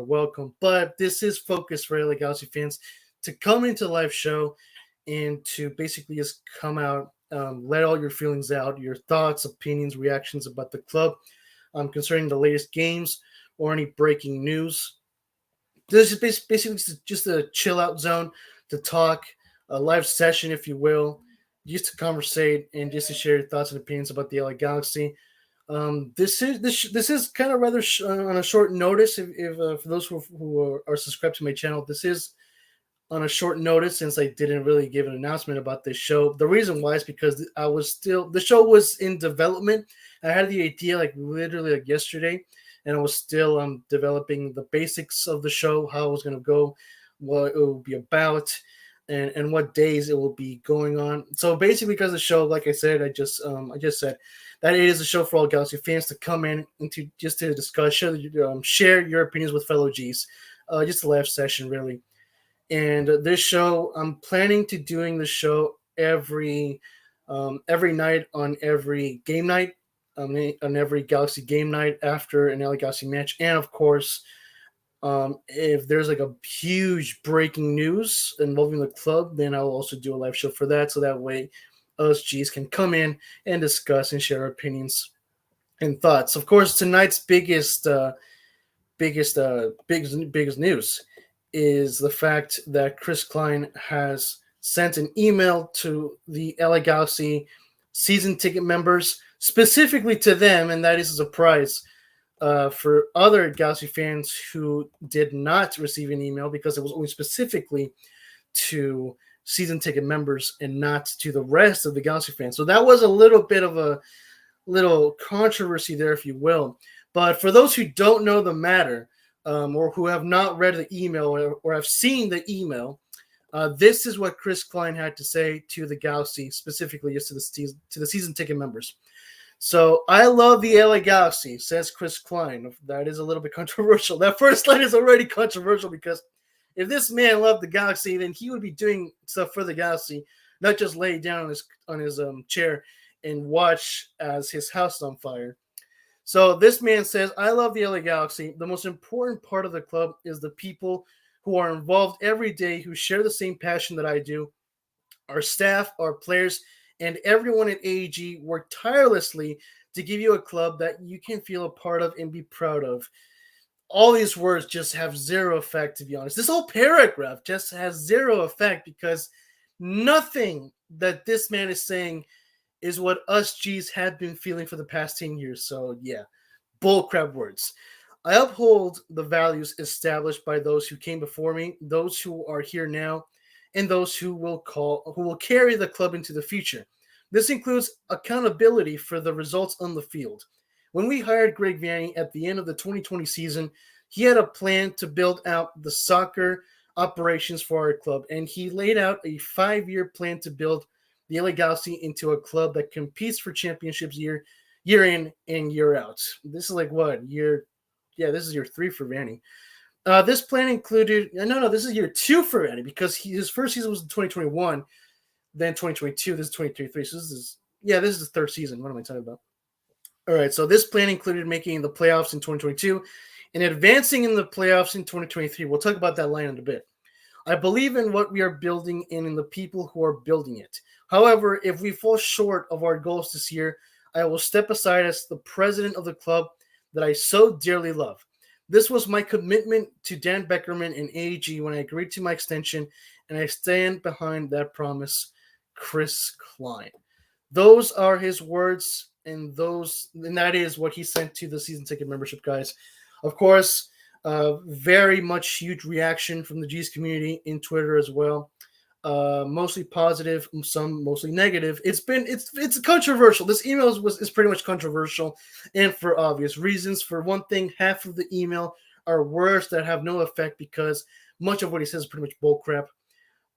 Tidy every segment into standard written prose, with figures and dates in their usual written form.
welcome. But this is focused for LA Galaxy fans to come into the live show and to basically just come out, let all your feelings out, your thoughts, opinions, reactions about the club, concerning the latest games or any breaking news. This is basically just a chill out zone to talk, a live session, if you will, just to conversate and just to share your thoughts and opinions about the LA Galaxy. This is kind of rather on a short notice. If for those who are subscribed to my channel, this is on a short notice since I didn't really give an announcement about this show. The reason why is because the show was in development. I had the idea like literally like yesterday, and I was still developing the basics of the show, how it was going to go, what it will be about, and what days it will be going on. So basically, because the show, like I said, I just said that it is a show for all Galaxy fans to come in and to just to discuss, share your opinions with fellow G's. Just a live session, really. And this show, I'm planning to doing the show every night on every game night, on every Galaxy game night after an LA Galaxy match, and of course, if there's like a huge breaking news involving the club, then I'll also do a live show for that, so that way us G's can come in and discuss and share our opinions and thoughts. Of course, tonight's biggest news is the fact that Chris Klein has sent an email to the LA Galaxy season ticket members, specifically to them, and that is a surprise for other Galaxy fans who did not receive an email because it was only specifically to season ticket members and not to the rest of the Galaxy fans. So that was a little bit of a little controversy there, if you will. But for those who don't know the matter, or who have not read the email or have seen the email, this is what Chris Klein had to say to the Galaxy, specifically just to the season ticket members. So, I love the LA Galaxy, says Chris Klein. That is a little bit controversial. That first line is already controversial because if this man loved the Galaxy, then he would be doing stuff for the Galaxy, not just lay down on his chair and watch as his house is on fire. So this man says, I love the LA Galaxy. The most important part of the club is the people who are involved every day, who share the same passion that I do. Our staff, our players, and everyone at AEG work tirelessly to give you a club that you can feel a part of and be proud of. All these words just have zero effect, to be honest. This whole paragraph just has zero effect because nothing that this man is saying is what us G's have been feeling for the past 10 years. So, yeah, bullcrap words. I uphold the values established by those who came before me, those who are here now, and those who will carry the club into the future. This includes accountability for the results on the field. When we hired Greg Vanney at the end of the 2020 season, he had a plan to build out the soccer operations for our club, and he laid out a 5-year plan to build the LA Galaxy into a club that competes for championships year in and year out. This is like what year? Yeah, this is year 3 for Vanney. This plan included this is year 2 for Vanney because his first season was in 2021, then 2022. This is 2023. So this is the third season. What am I talking about? All right, so this plan included making the playoffs in 2022 and advancing in the playoffs in 2023. We'll talk about that line in a bit. I believe in what we are building and in the people who are building it. However, if we fall short of our goals this year, I will step aside as the president of the club that I so dearly love. This was my commitment to Dan Beckerman and AEG when I agreed to my extension, and I stand behind that promise. Chris Klein. Those are his words, and that is what he sent to the season ticket membership guys. Of course, very much huge reaction from the G's community in Twitter as well. Mostly positive, some mostly negative. It's controversial. This email is pretty much controversial, and for obvious reasons. For one thing, half of the email are words that have no effect because much of what he says is pretty much bullcrap.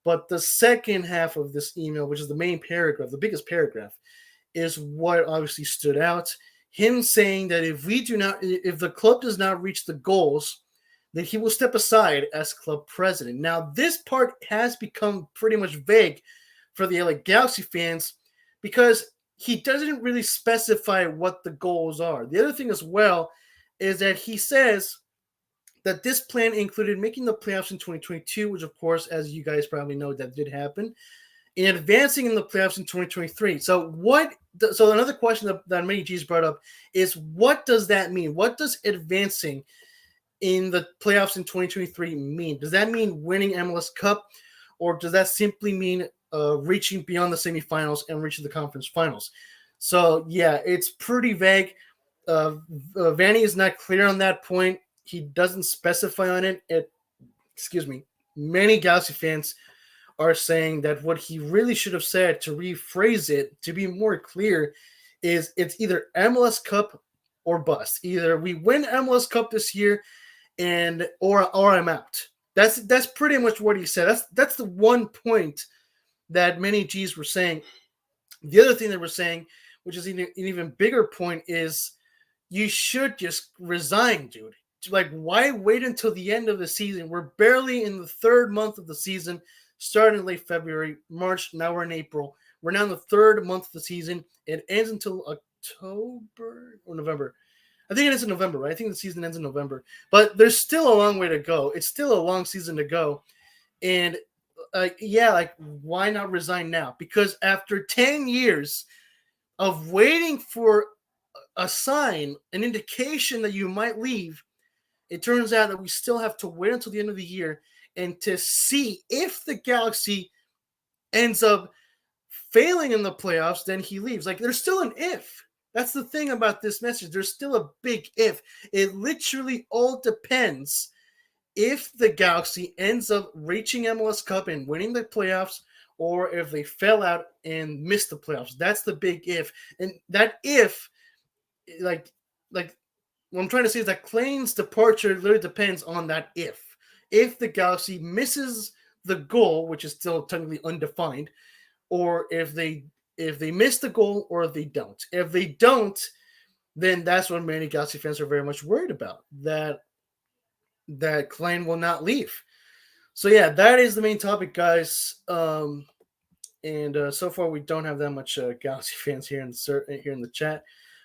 But the second half of this email, which is the main paragraph, the biggest paragraph, is what obviously stood out. Him saying that if the club does not reach the goals, that he will step aside as club president. Now, this part has become pretty much vague for the LA Galaxy fans because he doesn't really specify what the goals are. The other thing as well is that he says that this plan included making the playoffs in 2022, which, of course, as you guys probably know, that did happen, and advancing in the playoffs in 2023. So another question that many G's brought up is, what does that mean? What does advancing in the playoffs in 2023 mean? Does that mean winning MLS Cup, or does that simply mean reaching beyond the semifinals and reaching the conference finals? So, yeah, it's pretty vague. Vanny is not clear on that point. He doesn't specify on it. Many Galaxy fans are saying that what he really should have said, to rephrase it, to be more clear, is it's either MLS Cup or bust. Either we win MLS Cup this year, or I'm out. That's pretty much what he said. That's the one point that many G's were saying. The other thing that we're saying, which is an even bigger point, is you should just resign, dude. Like, why wait until the end of the season? We're barely in the third month of the season, starting late February, March. Now we're in April. We're now in the third month of the season. It ends until October or November. I think it is in November, right? I think the season ends in November. But there's still a long way to go. It's still a long season to go. And, why not resign now? Because after 10 years of waiting for a sign, an indication that you might leave, it turns out that we still have to wait until the end of the year and to see if the Galaxy ends up failing in the playoffs, then he leaves. Like, there's still an if. That's the thing about this message. There's still a big if. It literally all depends if the Galaxy ends up reaching MLS Cup and winning the playoffs, or if they fell out and missed the playoffs. That's the big if. And that if, like what I'm trying to say is that KLEIN's departure literally depends on that if. If the Galaxy misses the goal, which is still technically undefined, or if they miss the goal, or if they don't. If they don't, then that's what many Galaxy fans are very much worried about, that KLEIN will not leave. So, yeah, that is the main topic, guys. So far we don't have that much Galaxy fans here in the chat.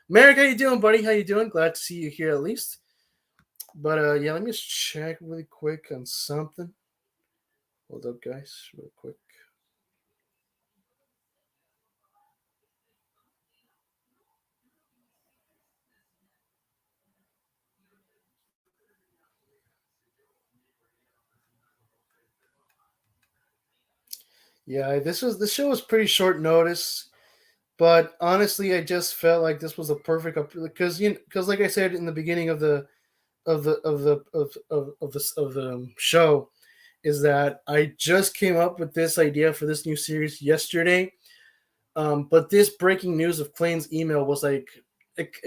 Merrick, how you doing, buddy? How you doing? Glad to see you here at least. But let me just check really quick on something. Hold up, guys, real quick. Yeah, this show was pretty short notice, but honestly, I just felt like this was a perfect because like I said in the beginning of the show, is that I just came up with this idea for this new series yesterday. But this breaking news of KLEIN's email was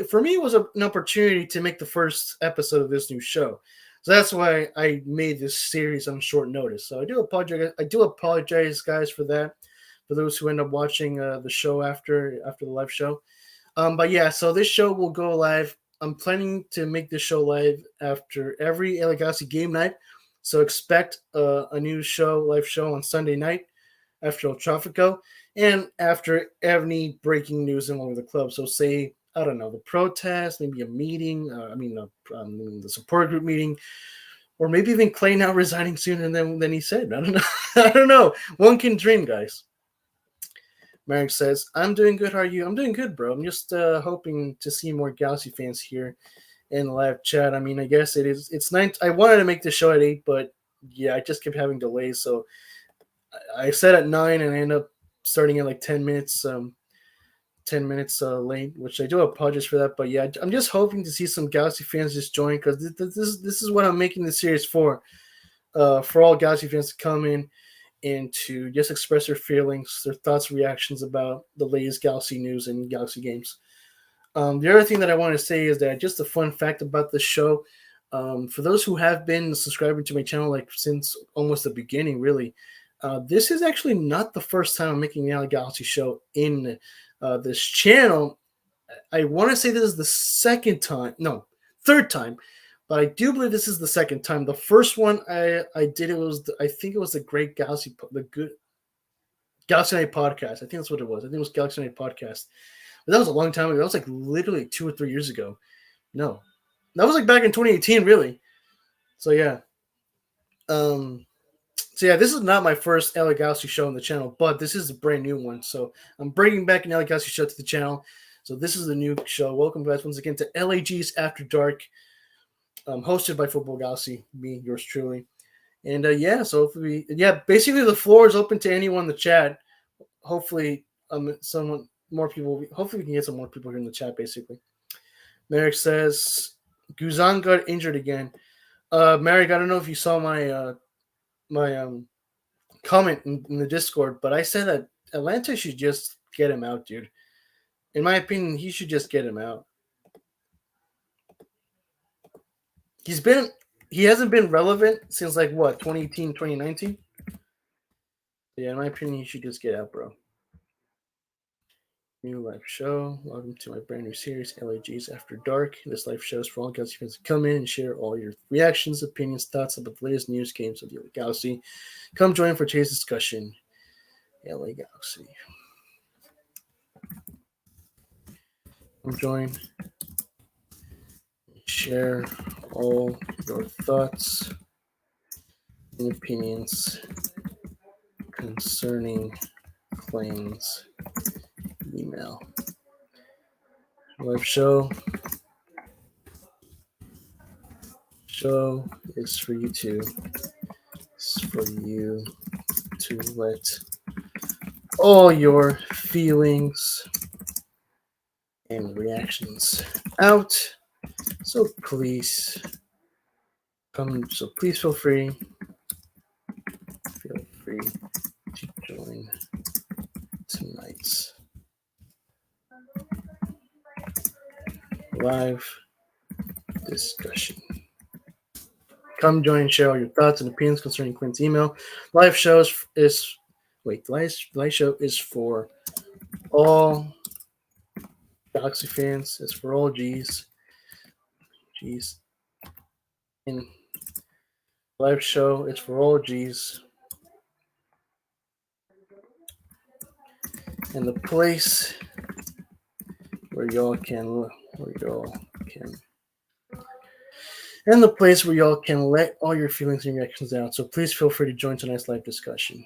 for me, it was an opportunity to make the first episode of this new show. So that's why I made this series on short notice. So I do apologize, guys, for that. For those who end up watching the show after the live show. But yeah, so this show will go live. I'm planning to make this show live after every LA Galaxy game night. So expect a new live show on Sunday night after El Tráfico, and after any breaking news in one of the clubs. So say, I don't know, the protest, maybe a meeting, the support group meeting, or maybe even KLEIN now resigning sooner than he said. I don't know. I don't know. One can dream, guys. Marek says, I'm doing good. How are you? I'm doing good, bro. I'm just hoping to see more Galaxy fans here in the live chat. I mean, I guess it's 9. I wanted to make the show at 8, but yeah, I just kept having delays. So I said at 9 and I ended up starting at like 10 minutes late, which I do apologize for that. But yeah, I'm just hoping to see some Galaxy fans just join, because this is what I'm making this series for all Galaxy fans to come in and to just express their feelings, their thoughts, reactions about the latest Galaxy news and Galaxy games. The other thing that I want to say is that just a fun fact about this show, for those who have been subscribing to my channel like since almost the beginning, really, this is actually not the first time I'm making the LA Galaxy show in this channel. I want to say this is the third time, but I do believe this is the second time. The first one I did, I think it was the Great Galaxy, the good Galaxy Night podcast. I think that's what it was. I think it was Galaxy Night podcast. But that was a long time ago. That was like literally 2 or 3 years ago. No, that was like back in 2018, really. So yeah. So yeah, this is not my first LA Galaxy show on the channel, but this is a brand new one. So I'm bringing back an LA Galaxy show to the channel. So this is the new show. Welcome guys once again to LAG's After Dark, hosted by Football Galaxy, me, yours truly. And yeah, so hopefully, yeah, basically the floor is open to anyone in the chat. Hopefully, someone more people. Hopefully, we can get some more people here in the chat. Basically, Merrick says Guzan got injured again. Merrick, I don't know if you saw my comment in the Discord, but I said that Atlanta should just get him out, dude. In my opinion, he should just get him out. He hasn't been relevant since like what 2018, 2019. Yeah, in my opinion, he should just get out, bro. New live show. Welcome to my brand new series, LAG's After Dark. This live show is for all Galaxy fans to come in and share all your reactions, opinions, thoughts about the latest news games of the LA Galaxy. Come join for today's discussion, LA Galaxy. Come join. Share all your thoughts and opinions concerning claims. Email. Live show. Show is for you to. It's for you to let all your feelings and reactions out. So please come. So please feel free. Feel free to join tonight's live discussion. Come join and share all your thoughts and opinions concerning Clint's email. Live shows is live show is for all Galaxy fans. It's for all G's. And live show is for all G's. And the place where y'all can and the place where y'all can let all your feelings and reactions out. So please feel free to join tonight's live discussion.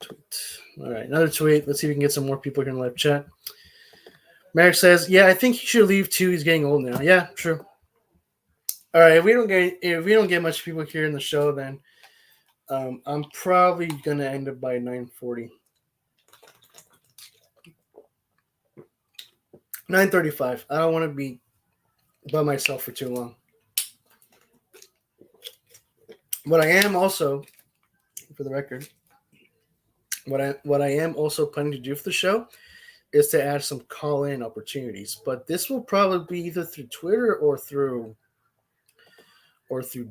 Tweet. All right, another tweet. Let's see if we can get some more people here in the live chat. Merrick says, "Yeah, I think he should leave too. He's getting old now." Yeah, true. All right, if we don't get much people here in the show, then I'm probably gonna end up by 9:40. 9:35. I don't want to be by myself for too long. What I am also, for the record, what I am also planning to do for the show is to add some call-in opportunities. But this will probably be either through Twitter or through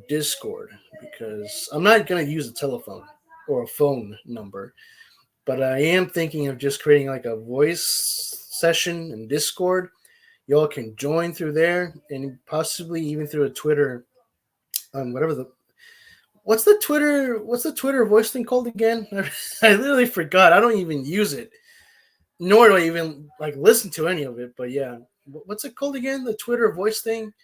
Discord, because I'm not going to use a telephone or a phone number. But I am thinking of just creating like a voice session in Discord. Y'all can join through there, and possibly even through a Twitter, what's the Twitter voice thing called again? I literally forgot. I don't even use it, nor do I even like listen to any of it. But yeah, what's it called again? The Twitter voice thing,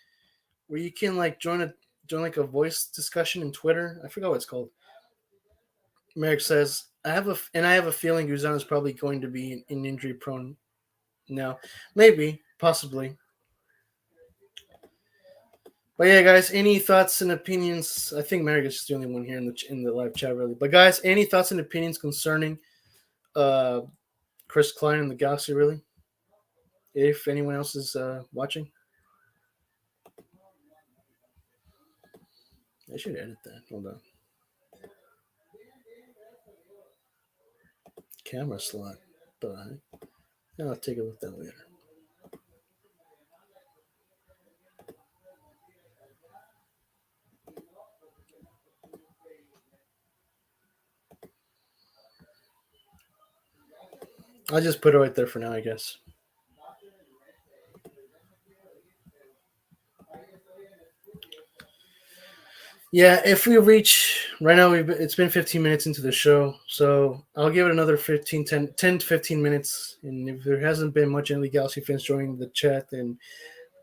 where you can like join like a voice discussion in Twitter. I forgot what it's called. Merrick says, I have a feeling Guzan is probably going to be in injury prone now. Maybe, possibly. But yeah, guys, any thoughts and opinions? I think Merrick is just the only one here in the live chat, really. But guys, any thoughts and opinions concerning Chris Klein and the Galaxy, really? If anyone else is watching, I should edit that. Hold on. Camera slot, but I'll take a look at that later. I'll just put it right there for now, I guess. Yeah, if we reach right now, it's been 15 minutes into the show, so10 to 15 minutes. And if there hasn't been much LA Galaxy fans joining the chat, then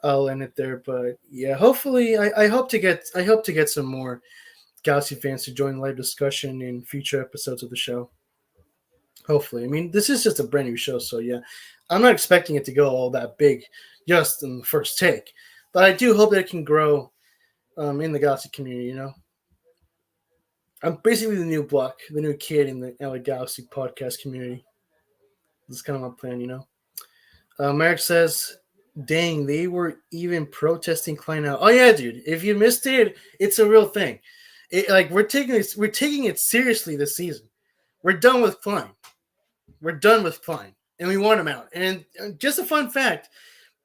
I'll end it there. But yeah, hopefully, I hope to get some more Galaxy fans to join the live discussion in future episodes of the show. Hopefully, I mean, this is just a brand new show, so yeah, I'm not expecting it to go all that big just in the first take, but I do hope that it can grow in the Galaxy community. I'm basically the new block, the new kid in the LA Galaxy podcast community. That's kind of my plan. Merrick says, "Dang, they were even protesting Klein out." Oh yeah, dude. If you missed it, it's a real thing. We're taking it seriously this season. We're done with Klein. We're done with Klein, and we want him out. And just a fun fact: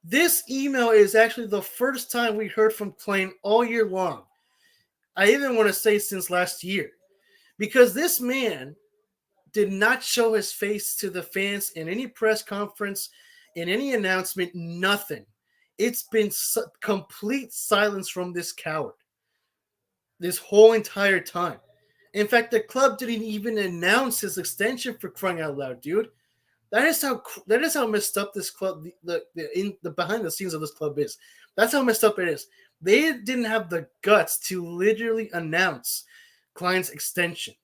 this email is actually the first time we heard from Klein all year long. I even want to say since last year, because this man did not show his face to the fans in any press conference, in any announcement, nothing. It's been complete silence from this coward this whole entire time. In fact, the club didn't even announce his extension, for crying out loud, dude. That is how messed up this club, the behind the scenes of this club is. That's how messed up it is. They didn't have the guts to literally announce Klein's extension.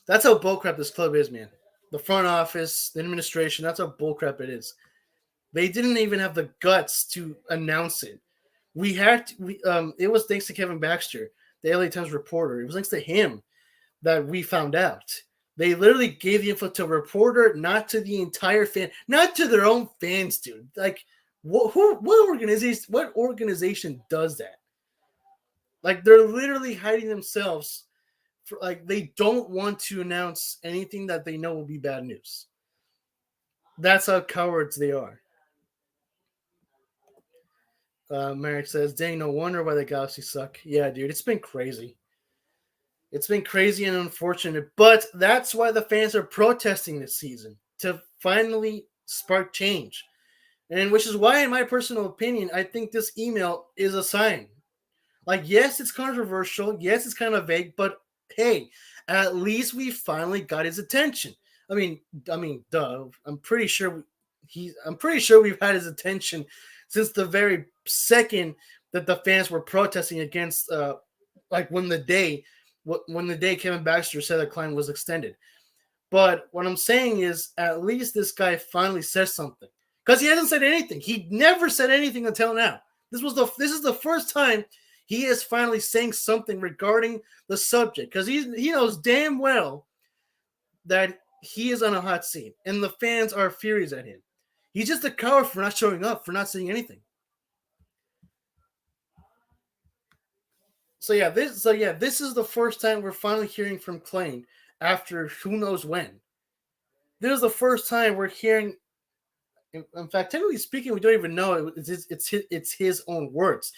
That's how bullcrap this club is, man. The front office, the administration, that's how bullcrap it is. They didn't even have the guts to announce it. It was thanks to Kevin Baxter, the LA Times reporter. It was thanks to him that we found out. They literally gave the info to a reporter, not to the entire fan, not to their own fans, dude. Like, what organization does that? Like, they're literally hiding themselves. They don't want to announce anything that they know will be bad news. That's how cowards they are. Merrick says, "Dang, no wonder why the Galaxy suck." Yeah, dude, it's been crazy. It's been crazy and unfortunate, but that's why the fans are protesting this season, to finally spark change. And which is why, in my personal opinion, I think this email is a sign. Like, yes, it's controversial. Yes, it's kind of vague, but hey, at least we finally got his attention. I mean, duh. I'm pretty sure we've had his attention since the very second that the fans were protesting against, when the day Kevin Baxter said that Klein was extended. But what I'm saying is, at least this guy finally says something, because he hasn't said anything. He never said anything until now. This is the first time he is finally saying something regarding the subject, because he knows damn well that he is on a hot seat and the fans are furious at him. He's just a coward for not showing up, for not saying anything. So this is the first time we're finally hearing from Klein after who knows when. This is the first time we're hearing. In fact, technically speaking, we don't even know it's his own words.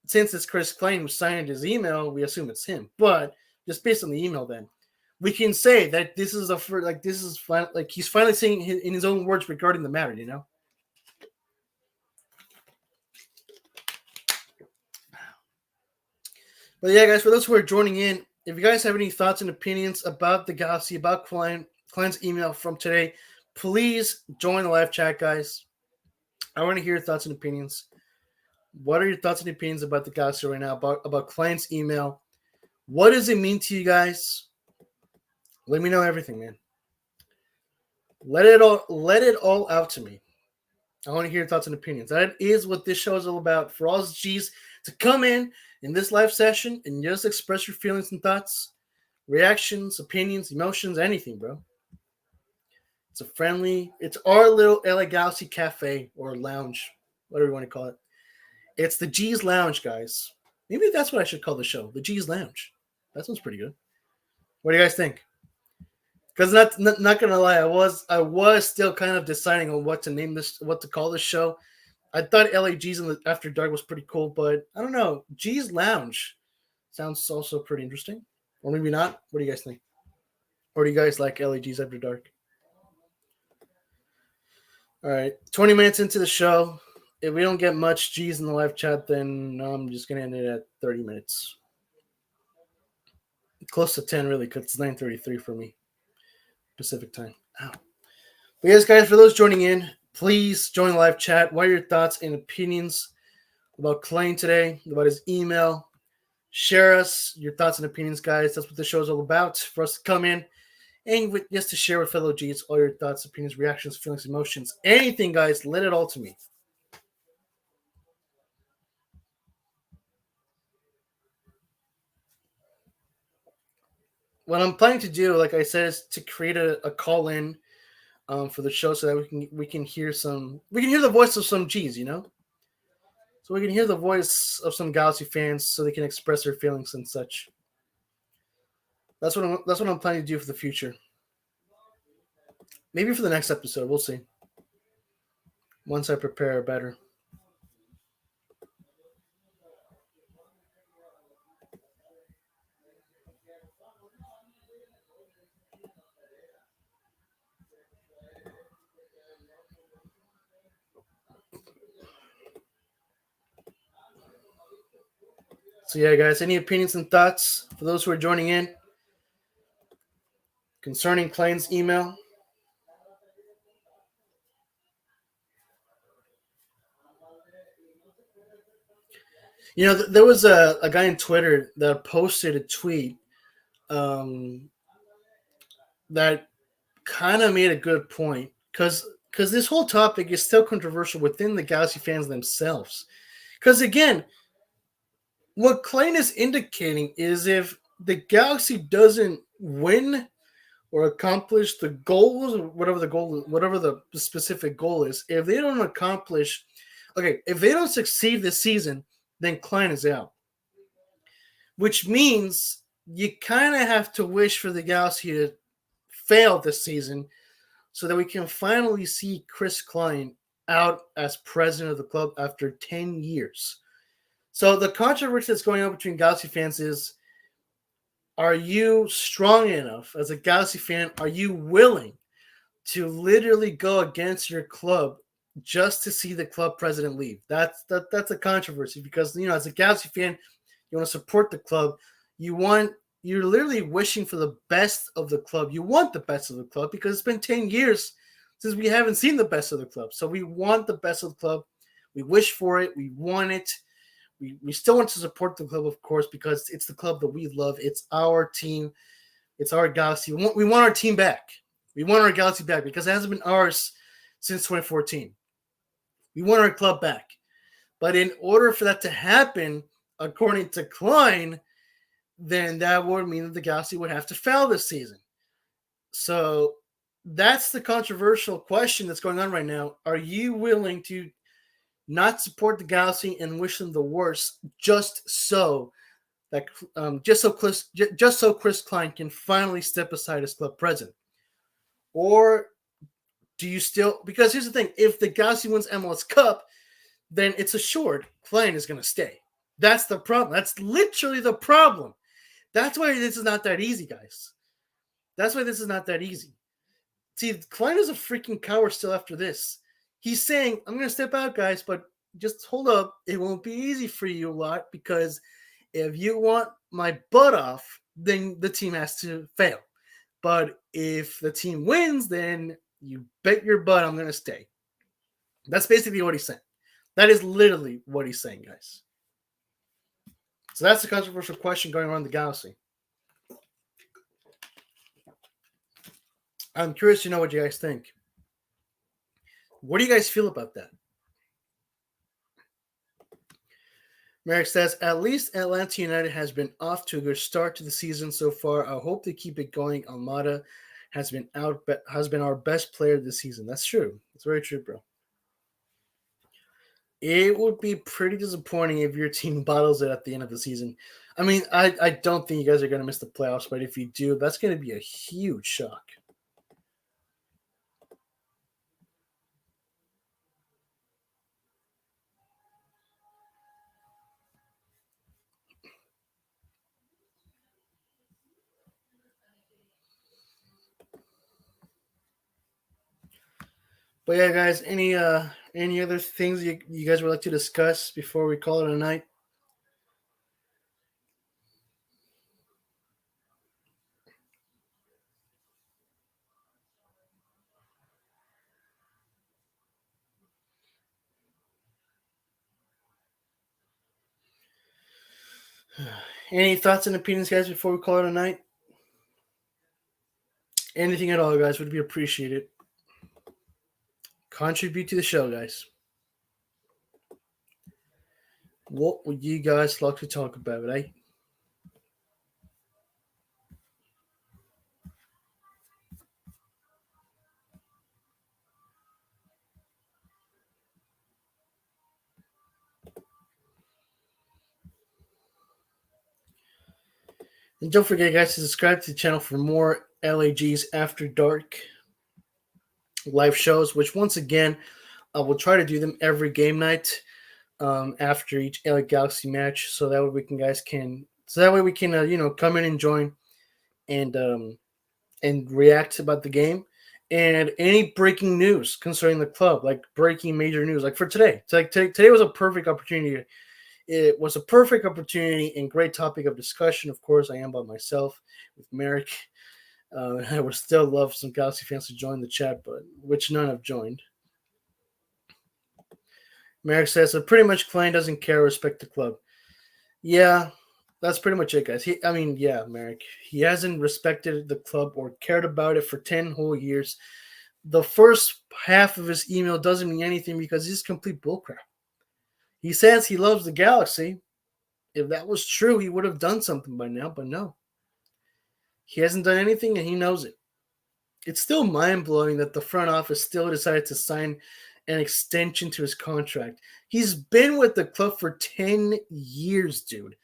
Since it's Chris Klein who signed his email, we assume it's him. But just based on the email, then we can say that this is he's finally saying in his own words regarding the matter. But yeah, guys, for those who are joining in, if you guys have any thoughts and opinions about the Galaxy, about Klein's email from today, please join the live chat, guys. I want to hear your thoughts and opinions. What are your thoughts and opinions about the Galaxy right now, about Klein's email? What does it mean to you guys? Let me know everything, man. Let it all out to me. I want to hear your thoughts and opinions. That is what this show is all about. For all G's to come in this live session and just express your feelings and thoughts, reactions, opinions, emotions, anything, bro. It's our little LA Galaxy cafe or lounge, whatever you want to call it. It's the G's Lounge, guys. Maybe that's what I should call the show, the G's Lounge. That sounds pretty good. What do you guys think? Because not gonna lie, I was still kind of deciding on what to call this show. I thought LA G's in the After Dark was pretty cool, but I don't know. G's Lounge sounds also pretty interesting. Or maybe not. What do you guys think? Or do you guys like LA G's After Dark? All right, 20 minutes into the show. If we don't get much G's in the live chat, then I'm just going to end it at 30 minutes. Close to 10, really, because it's 9:33 for me. Pacific time. Ow. But yes, guys, for those joining in, Please join the live chat. What are your thoughts and opinions about KLEIN today, about his email? Share us your thoughts and opinions, guys. That's what the show is all about, for us to come in and just to share with fellow Gs all your thoughts, opinions, reactions, feelings, emotions, anything, guys. Let it all to me. What I'm planning to do, like I said, is to create a call in for the show so that we can hear the voice of some G's, so we can hear the voice of some Galaxy fans so they can express their feelings and such. That's what I'm planning to do for the future. Maybe for the next episode, we'll see. Once I prepare better. So yeah, guys, any opinions and thoughts for those who are joining in concerning KLEIN's email? There was a guy on Twitter that posted a tweet that kind of made a good point because this whole topic is still controversial within the Galaxy fans themselves. Because again, what KLEIN is indicating is if the Galaxy doesn't win or accomplish the goals, whatever the specific goal is, if they don't accomplish, okay, if they don't succeed this season, then KLEIN is out. Which means you kind of have to wish for the Galaxy to fail this season so that we can finally see Chris KLEIN out as president of the club after 10 years. So the controversy that's going on between Galaxy fans is, are you strong enough as a Galaxy fan? Are you willing to literally go against your club just to see the club president leave? That's a controversy because, as a Galaxy fan, you want to support the club. You're literally wishing for the best of the club. You want the best of the club because it's been 10 years since we haven't seen the best of the club. So we want the best of the club. We wish for it. We want it. We still want to support the club, of course, because it's the club that we love. It's our team. It's our Galaxy. We want our team back. We want our Galaxy back because it hasn't been ours since 2014. We want our club back. But in order for that to happen, according to KLEIN, then that would mean that the Galaxy would have to fail this season. So that's the controversial question that's going on right now. Are you willing to not support the Galaxy and wish them the worst just so that just so Chris KLEIN can finally step aside as club president? Or do you still, because here's the thing, if the Galaxy wins MLS Cup, then it's assured KLEIN is going to stay. That's the problem. That's literally the problem. That's why this is not that easy, guys. That's why this is not that easy. See, KLEIN is a freaking coward still after this. He's saying, I'm going to step out, guys, but just hold up. It won't be easy for you a lot because if you want my butt off, then the team has to fail. But if the team wins, then you bet your butt I'm going to stay. That's basically what he's saying. That is literally what he's saying, guys. So that's the controversial question going around the Galaxy. I'm curious to know what you guys think. What do you guys feel about that? Merrick says, at least Atlanta United has been off to a good start to the season so far. I hope they keep it going. Almada has been our best player this season. That's true. That's very true, bro. It would be pretty disappointing if your team bottles it at the end of the season. I mean, I don't think you guys are going to miss the playoffs, but if you do, that's going to be a huge shock. But yeah, guys, any other things you guys would like to discuss before we call it a night? Any thoughts and opinions, guys, before we call it a night? Anything at all, guys, would be appreciated. Contribute to the show, guys. What would you guys like to talk about, eh? And don't forget, guys, to subscribe to the channel for more LAG's After Dark live shows, which once again, I will try to do them every game night after each LA Galaxy match, so that way we can come in and join and react about the game and any breaking news concerning the club, like breaking major news, like for today. It's like today was a perfect opportunity. It was a perfect opportunity and great topic of discussion. Of course, I am by myself with Merrick. I would still love some Galaxy fans to join the chat, but which none have joined. Merrick says, so pretty much KLEIN doesn't care or respect the club. Yeah, that's pretty much it, guys. Merrick. He hasn't respected the club or cared about it for 10 whole years. The first half of his email doesn't mean anything because he's complete bullcrap. He says he loves the Galaxy. If that was true, he would have done something by now, but no. He hasn't done anything and he knows it. It's still mind-blowing that the front office still decided to sign an extension to his contract. He's been with the club for 10 years, dude.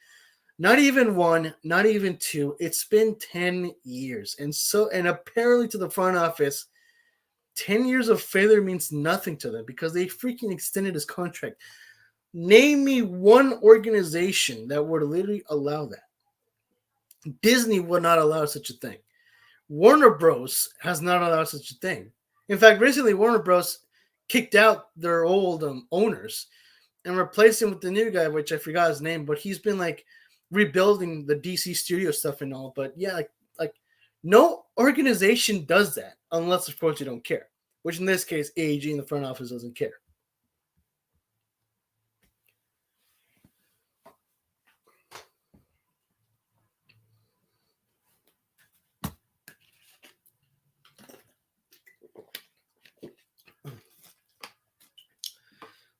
Not even one, not even two. It's been 10 years. And apparently to the front office, 10 years of failure means nothing to them because they freaking extended his contract. Name me one organization that would literally allow that. Disney would not allow such a thing. Warner Bros. Has not allowed such a thing. In fact, recently Warner Bros. Kicked out their old owners and replaced him with the new guy, which I forgot his name, but he's been like rebuilding the DC studio stuff and all. But yeah, like no organization does that unless, of course, you don't care. Which in this case, AEG in the front office doesn't care.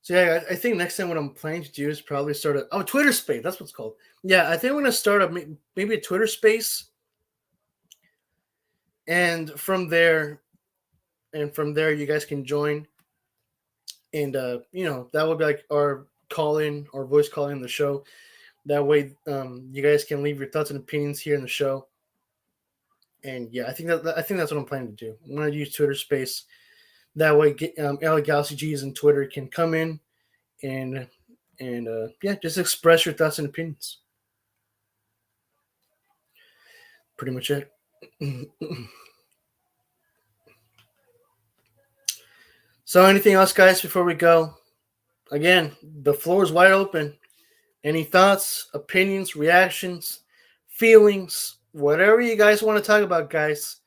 So yeah, I think next time what I'm planning to do is probably start a Twitter space. That's what it's called. Yeah, I think I'm gonna start maybe a Twitter space, and from there, you guys can join, and that would be like our call in or voice call in the show. That way, you guys can leave your thoughts and opinions here in the show. And yeah, I think that's what I'm planning to do. I'm gonna use Twitter Space. That way, LA Galaxy G's and Twitter can come in and just express your thoughts and opinions. Pretty much it. So, anything else, guys, before we go? Again, the floor is wide open. Any thoughts, opinions, reactions, feelings, whatever you guys want to talk about, guys,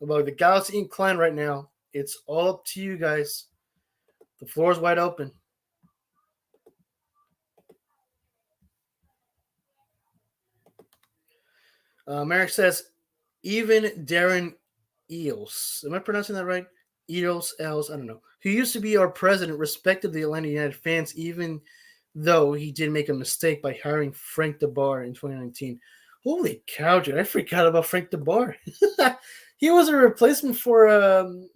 about the Galaxy and KLEIN right now, it's all up to you guys. The floor is wide open. Merrick says, even Darren Eels, am I pronouncing that right? Eels, Els, I don't know, who used to be our president, respected the Atlanta United fans, even though he did make a mistake by hiring Frank DeBar in 2019. Holy cow, dude, I forgot about Frank DeBar. He was a replacement for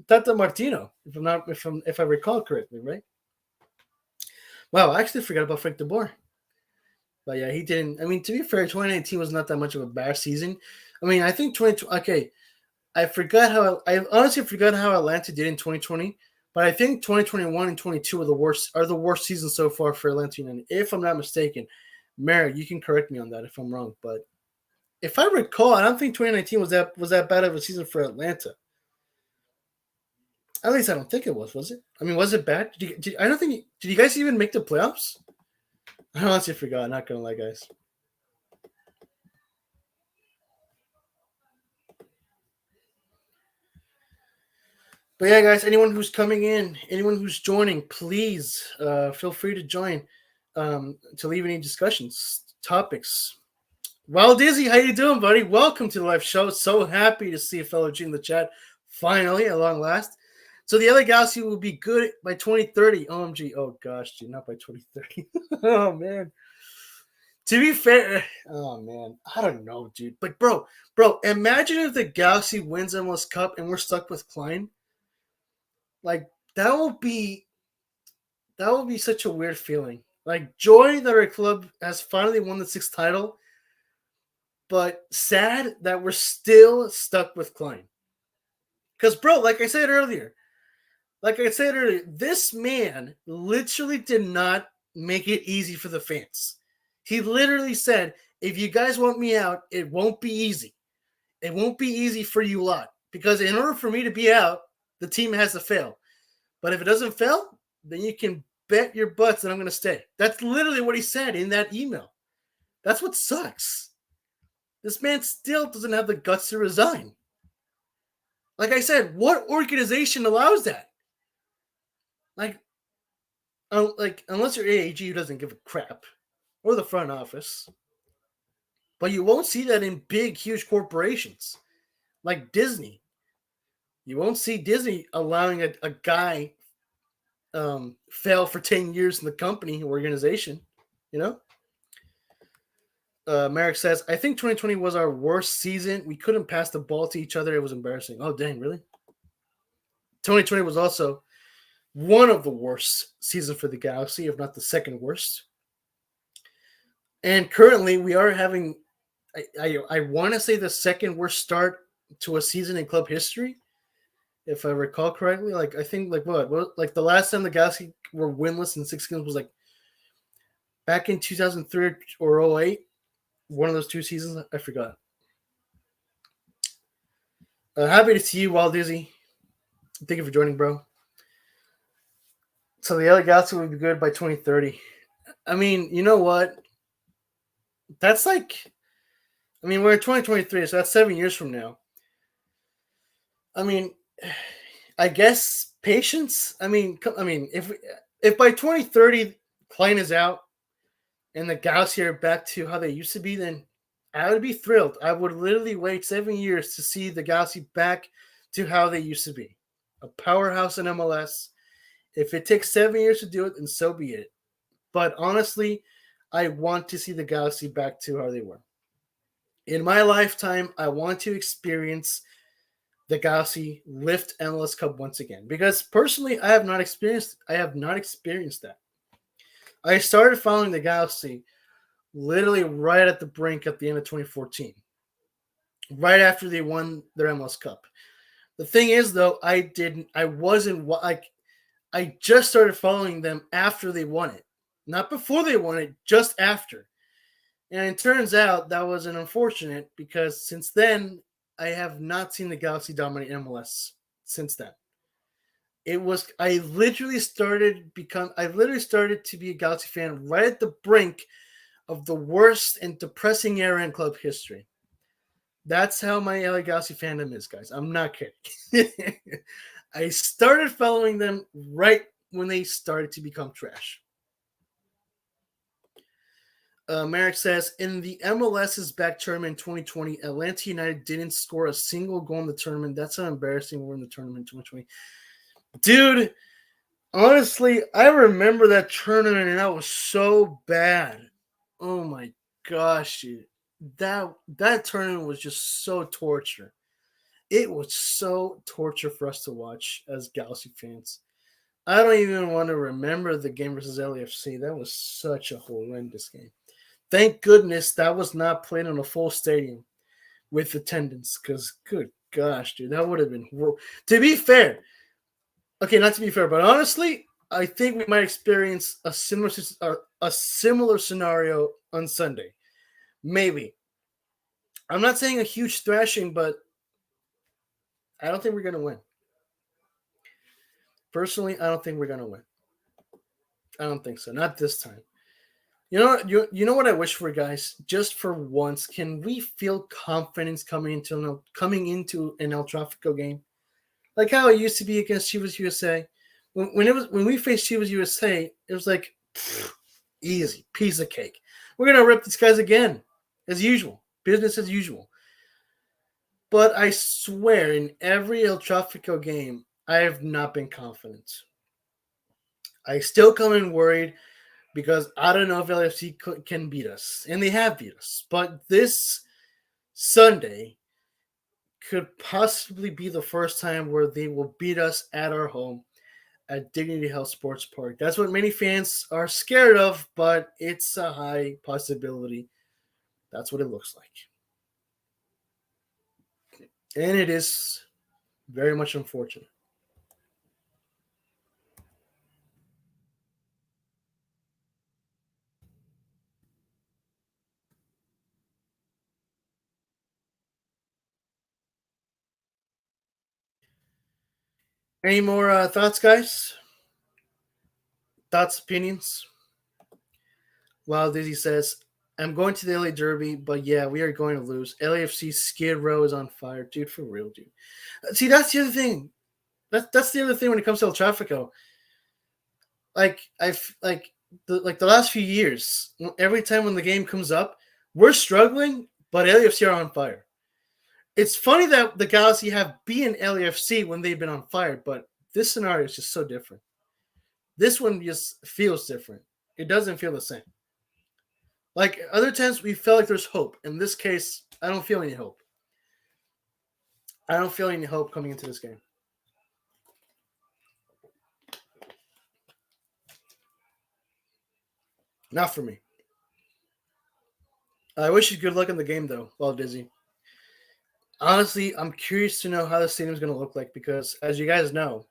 Tata Martino, if I recall correctly, right? Wow, I actually forgot about Frank DeBar. But yeah, he didn't. I mean, to be fair, 2019 was not that much of a bad season. I mean, I think 2020. Okay, I honestly forgot how Atlanta did in 2020. But I think 2021 and 22 are the worst seasons so far for Atlanta United, if I'm not mistaken. Mary, you can correct me on that if I'm wrong. But if I recall, I don't think 2019 was that bad of a season for Atlanta. At least I don't think it was. Was it? I mean, was it bad? I don't think. Did you guys even make the playoffs? I honestly forgot. Not gonna lie, guys. But yeah, guys, anyone who's coming in, anyone who's joining, please feel free to join to leave any discussions, topics. Well, Dizzy, how you doing, buddy? Welcome to the live show. So happy to see a fellow G in the chat. Finally, at long last. So the LA Galaxy will be good by 2030. OMG. Oh, gosh, dude, not by 2030. Oh, man. To be fair, oh, man. I don't know, dude. But, bro, imagine if the Galaxy wins MLS Cup and we're stuck with Klein. Like, that will be such a weird feeling. Like, joy that our club has finally won the sixth title, but sad that we're still stuck with Klein. Because, bro, like I said earlier, this man literally did not make it easy for the fans. He literally said, if you guys want me out, it won't be easy. It won't be easy for you lot. Because in order for me to be out, the team has to fail. But if it doesn't fail, then you can bet your butts that I'm going to stay. That's literally what he said in that email. That's what sucks. This man still doesn't have the guts to resign. Like I said, what organization allows that? Like unless you're AAG who doesn't give a crap, or the front office. But you won't see that in big, huge corporations like Disney. You won't see Disney allowing a guy fail for 10 years in the company or organization, you know? Merrick says, I think 2020 was our worst season. We couldn't pass the ball to each other. It was embarrassing. Oh, dang, really? 2020 was also one of the worst seasons for the Galaxy, if not the second worst. And currently, we are having, I want to say, the second worst start to a season in club history, if I recall correctly. Like, I think, like the last time the Galaxy were winless in 6 games was like back in 2003 or 08. One of those two seasons, I forgot. Happy to see you, Wild Dizzy. Thank you for joining, bro. So the LA Galaxy will be good by 2030. I mean, you know what? That's like, I mean, we're in 2023, so that's 7 years from now. I mean, I guess patience. I mean, if by 2030 Klein is out and the Galaxy are back to how they used to be, then I would be thrilled. I would literally wait 7 years to see the Galaxy back to how they used to be. A powerhouse in MLS. If it takes 7 years to do it, then so be it. But honestly, I want to see the Galaxy back to how they were. In my lifetime, I want to experience the Galaxy lift MLS Cup once again. Because personally, I have not experienced that. I started following the Galaxy literally right at the brink at the end of 2014. Right after they won their MLS Cup. The thing is, though, I just started following them after they won it. Not before they won it, just after. And it turns out that was an unfortunate, because since then, I have not seen the Galaxy dominate MLS since then. I literally started to be a Galaxy fan right at the brink of the worst and depressing era in club history. That's how my LA Galaxy fandom is, guys. I'm not kidding. I started following them right when they started to become trash. Merrick says, in the MLS's back tournament in 2020, Atlanta United didn't score a single goal in the tournament. That's how embarrassing we're in the tournament in 2020. Dude, honestly, I remember that tournament, and that was so bad. Oh my gosh, dude. That tournament was just so torture. It was so torture for us to watch as Galaxy fans. I don't even want to remember the game versus LAFC. That was such a horrendous game. Thank goodness that was not played in a full stadium with attendance, because good gosh, dude, that would have been horrible. To be fair, okay, not to be fair, but honestly, I think we might experience a similar scenario on Sunday. Maybe. I'm not saying a huge thrashing, but I don't think we're going to win. Personally, I don't think we're going to win. I don't think so. Not this time. You know what I wish for, guys? Just for once, can we feel confidence coming into an El Tráfico game? Like how it used to be against Chivas USA. When we faced Chivas USA, it was like easy, piece of cake. We're gonna rip these guys again. as usual, business as usual. But I swear, in every El Tráfico game, I have not been confident. I still come in worried because I don't know if LFC can beat us, and they have beat us. But this Sunday could possibly be the first time where they will beat us at our home at Dignity Health Sports Park. That's what many fans are scared of, but it's a high possibility. That's what it looks like. And it is very much unfortunate. Any more thoughts, guys? Thoughts, opinions? Well, Dizzy says, I'm going to the LA Derby, but yeah, we are going to lose. LAFC Skid Row is on fire. Dude, for real, dude. See, that's the other thing. That's the other thing when it comes to El Tráfico. The last few years, every time when the game comes up, we're struggling, but LAFC are on fire. It's funny that the Galaxy have beaten LAFC when they've been on fire, but this scenario is just so different. This one just feels different. It doesn't feel the same. Like other times, we felt like there's hope. In this case, I don't feel any hope. I don't feel any hope coming into this game. Not for me. I wish you good luck in the game, though, while Dizzy. Honestly, I'm curious to know how the stadium's going to look like because, as you guys know,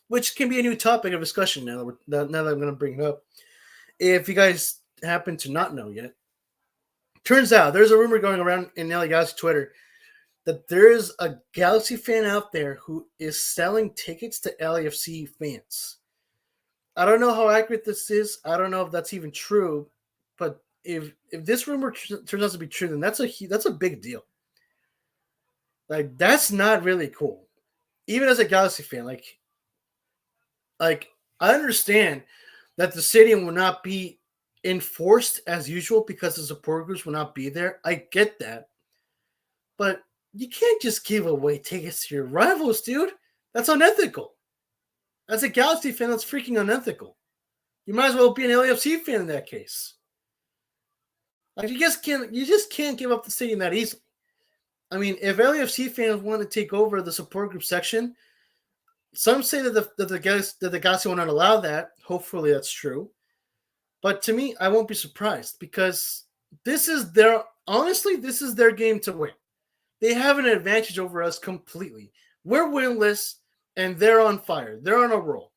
which can be a new topic of discussion now that I'm going to bring it up. If you guys happen to not know yet, turns out there's a rumor going around in LA Galaxy Twitter that there is a Galaxy fan out there who is selling tickets to LAFC fans. I don't know how accurate this is. I don't know if that's even true, but if this rumor turns out to be true, then that's a big deal. Like that's not really cool. Even as a Galaxy fan, like I understand that the stadium will not be enforced as usual because the support groups will not be there. I get that. But you can't just give away tickets to your rivals, dude. That's unethical. As a Galaxy fan, that's freaking unethical. You might as well be an LAFC fan in that case. Like you just can't give up the stadium that easily. I mean, if LAFC fans want to take over the support group section, some say that the Galaxy will not allow that. Hopefully, that's true. But to me, I won't be surprised because this is their game to win. They have an advantage over us completely. We're winless and they're on fire. They're on a roll.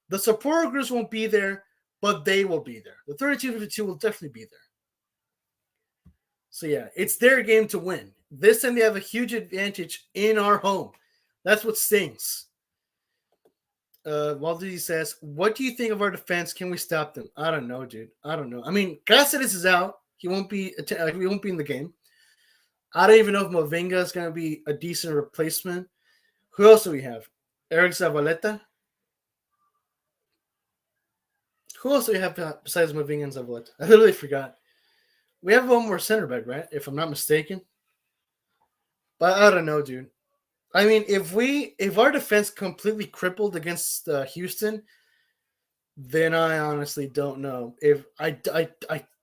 The supporter groups won't be there, but they will be there. The 32-52 will definitely be there. So yeah, it's their game to win. This time they have a huge advantage in our home. That's what stings. Waldi says, "What do you think of our defense? Can we stop them?" I don't know, dude. I don't know. I mean, Cáceres is out. He won't be in the game. I don't even know if Mavinga is going to be a decent replacement. Who else do we have? Eric Zavaleta. Who else do we have besides Mavinga and Zavaleta? I literally forgot. We have one more center back, right? If I'm not mistaken. But I don't know, dude. I mean, if our defense completely crippled against Houston, then I honestly don't know. If I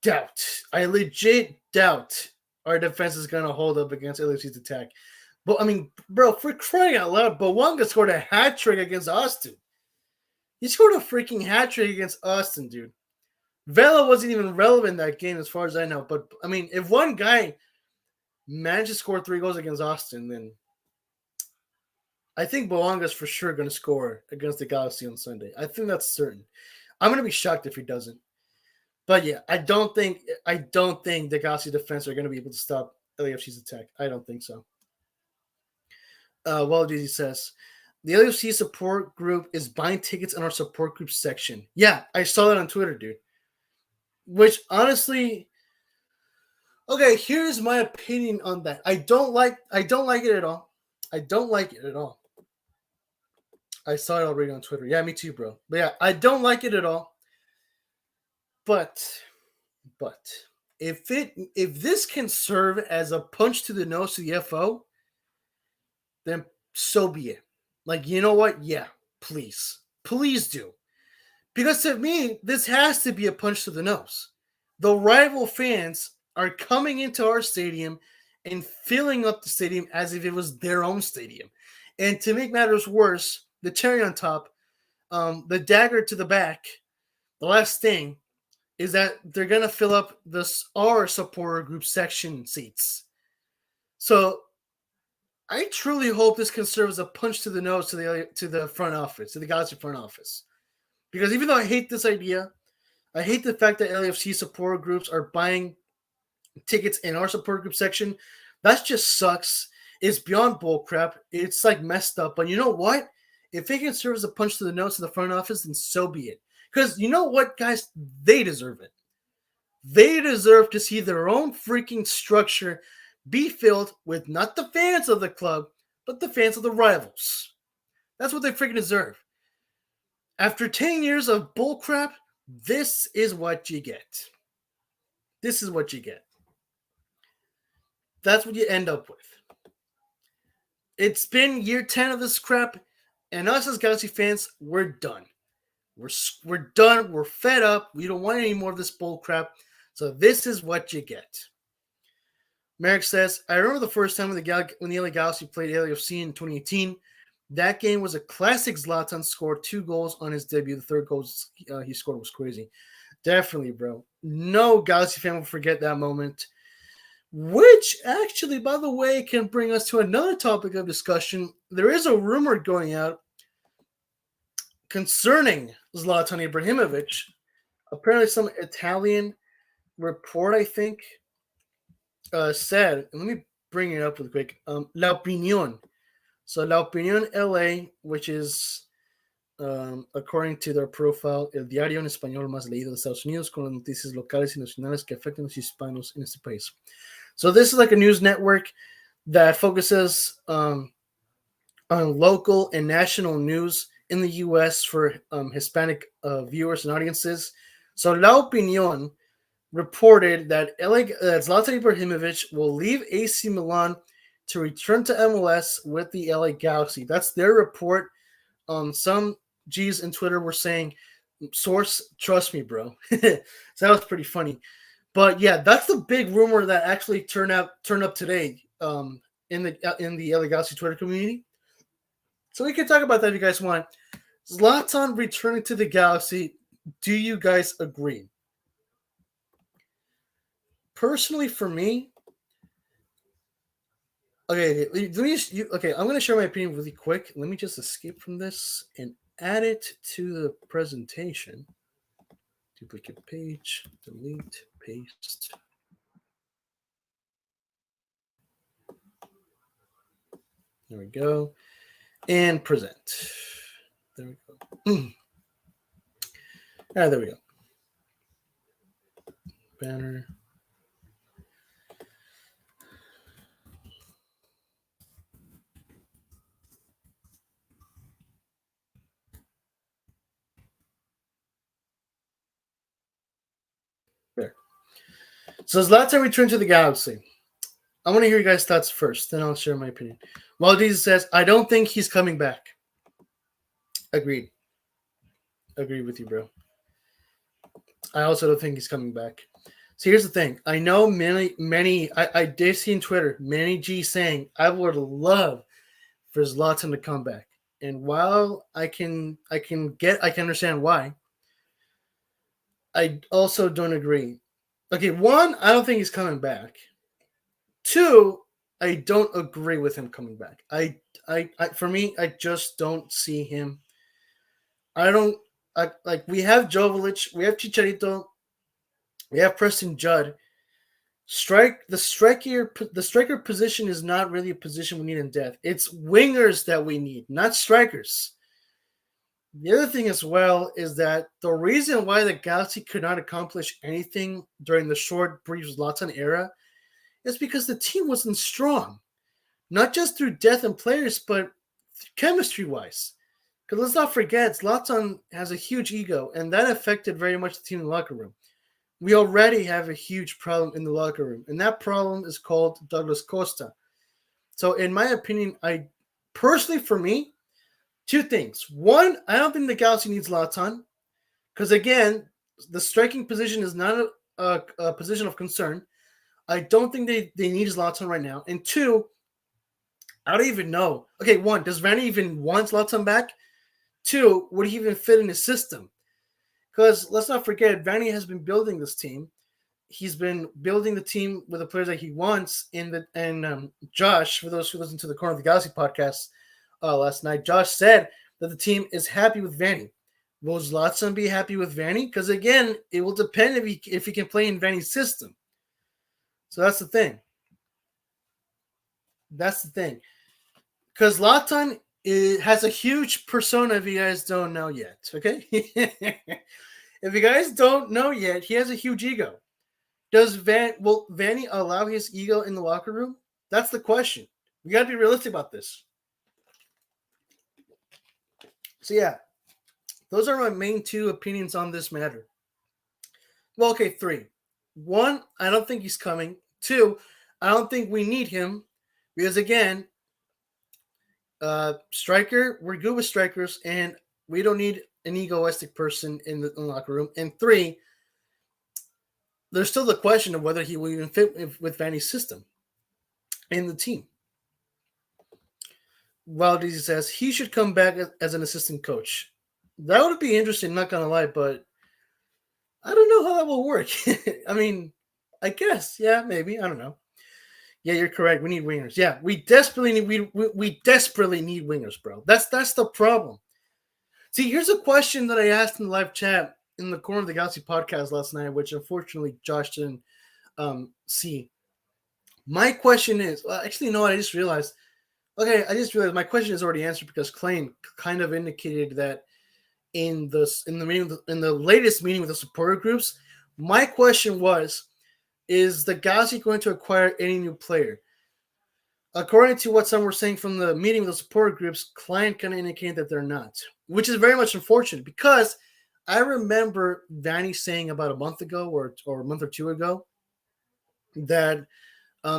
doubt, I legit doubt our defense is going to hold up against LAFC's attack. But I mean, bro, for crying out loud, Bowanga scored a hat trick against Austin. He scored a freaking hat trick against Austin, dude. Vela wasn't even relevant in that game, as far as I know. But I mean, if one guy managed to score 3 goals against Austin, then I think Bowanga's for sure going to score against the Galaxy on Sunday. I think that's certain. I'm going to be shocked if he doesn't. But yeah, I don't think the Galaxy defense are going to be able to stop LAFC's attack. I don't think so. Dizzy says, the LAFC support group is buying tickets in our support group section. Yeah, I saw that on Twitter, dude. Which honestly, okay, here's my opinion on that. I don't like it at all. I don't like it at all. I saw it already on Twitter. Yeah, me too, bro. But yeah, I don't like it at all. But If this can serve as a punch to the nose to the FO, then so be it. Like, you know what? Yeah, please. Please do. Because to me, this has to be a punch to the nose. The rival fans are coming into our stadium and filling up the stadium as if it was their own stadium. And to make matters worse, the cherry on top, the dagger to the back, the last thing is that they're going to fill up our supporter group section seats. So I truly hope this can serve as a punch to the nose to the front office, to the Galaxy front office. Because even though I hate this idea, I hate the fact that LAFC supporter groups are buying tickets in our supporter group section. That just sucks. It's beyond bullcrap. It's like messed up. But you know what? If it can serve as a punch to the nose to the front office, then so be it. Because you know what, guys? They deserve it. They deserve to see their own freaking structure be filled with not the fans of the club, but the fans of the rivals. That's what they freaking deserve. After 10 years of bullcrap, this is what you get. This is what you get. That's what you end up with. It's been year 10 of this crap, and us as Galaxy fans, we're done. We're done. We're fed up. We don't want any more of this bullcrap. So this is what you get. Merrick says, I remember the first time when the LA Galaxy played LAFC in 2018. That game was a classic. Zlatan scored 2 goals on his debut. The third goal he scored was crazy. Definitely, bro. No Galaxy fan will forget that moment. Which actually, by the way, can bring us to another topic of discussion. There is a rumor going out concerning Zlatan Ibrahimovic. Apparently, some Italian report, I think, said, and let me bring it up real quick. La Opinión. So La Opinión LA, which is, according to their profile, el diario en español más leído de Estados Unidos, con las noticias locales y nacionales que afectan a los hispanos en este país. So this is like a news network that focuses on local and national news in the U.S. for Hispanic viewers and audiences. So La Opinión reported that Zlatan Ibrahimovic will leave AC Milan to return to MLS with the LA Galaxy. That's their report. Some G's in Twitter were saying, source, trust me, bro. So that was pretty funny. But yeah, that's the big rumor that actually turned up today in the LA Galaxy Twitter community. So we can talk about that if you guys want. Zlatan returning to the Galaxy. Do you guys agree? Personally, for me, okay, I'm going to share my opinion really quick. Let me just escape from this and add it to the presentation. Duplicate page, delete, paste. There we go. And present. There we go. There we go. Banner. There. So Zlatan returned to the Galaxy. I want to hear you guys' thoughts first, then I'll share my opinion. Maldiz says, I don't think he's coming back. Agreed. Agreed with you, bro. I also don't think he's coming back. So here's the thing. I know many, I did see on Twitter, many G saying, I would love for Zlatan to come back. And while I can understand why, I also don't agree. Okay, 1, I don't think he's coming back. 2, I don't agree with him coming back. For me, I just don't see him. We have Joveljic, we have Chicharito, we have Preston Judd. The striker position is not really a position we need in depth. It's wingers that we need, not strikers. The other thing as well is that the reason why the Galaxy could not accomplish anything during the short, brief Zlatan era is because the team wasn't strong. Not just through depth and players, but chemistry-wise. Because let's not forget, Zlatan has a huge ego, and that affected very much the team in the locker room. We already have a huge problem in the locker room, and that problem is called Douglas Costa. So, in my opinion, I personally, for me, two things. One, I don't think the Galaxy needs Zlatan because, again, the striking position is not a position of concern. I don't think they need Zlatan right now. And two, I don't even know. Okay, one, does Vanny even want Zlatan back? Two, would he even fit in his system? Because let's not forget, Vanny has been building this team. He's been building the team with the players that he wants. And Josh, for those who listened to the Corner of the Galaxy podcast last night, Josh said that the team is happy with Vanny. Will Zlatan be happy with Vanny? Because again, it will depend if he can play in Vanny's system. So that's the thing. That's the thing. Because Zlatan has a huge persona if you guys don't know yet. Okay? If you guys don't know yet, he has a huge ego. Will Vanny allow his ego in the locker room? That's the question. We got to be realistic about this. So yeah, those are my main two opinions on this matter. Well, okay, three. One, I don't think he's coming. Two, I don't think we need him because again, striker, we're good with strikers, and we don't need an egoistic person in the locker room. And three, there's still the question of whether he will even fit with Vanny's system in the team. Valdez says he should come back as an assistant coach. That would be interesting, not gonna lie, but I don't know how that will work. I mean, I guess, yeah, maybe. I don't know. Yeah, you're correct. We need wingers. Yeah, we desperately need wingers, bro. That's the problem. See, here's a question that I asked in the live chat in the Corner of the Galaxy podcast last night, which unfortunately Josh didn't see. My question is, well, actually, no, I just realized. Okay, I just realized my question is already answered because KLEIN kind of indicated that in the latest meeting with the supporter groups. My question was, is the Galaxy going to acquire any new player? According to what some were saying from the meeting with the supporter groups, KLEIN kind of indicated that they're not, which is very much unfortunate because I remember Vanny saying about a month ago or a month or two ago that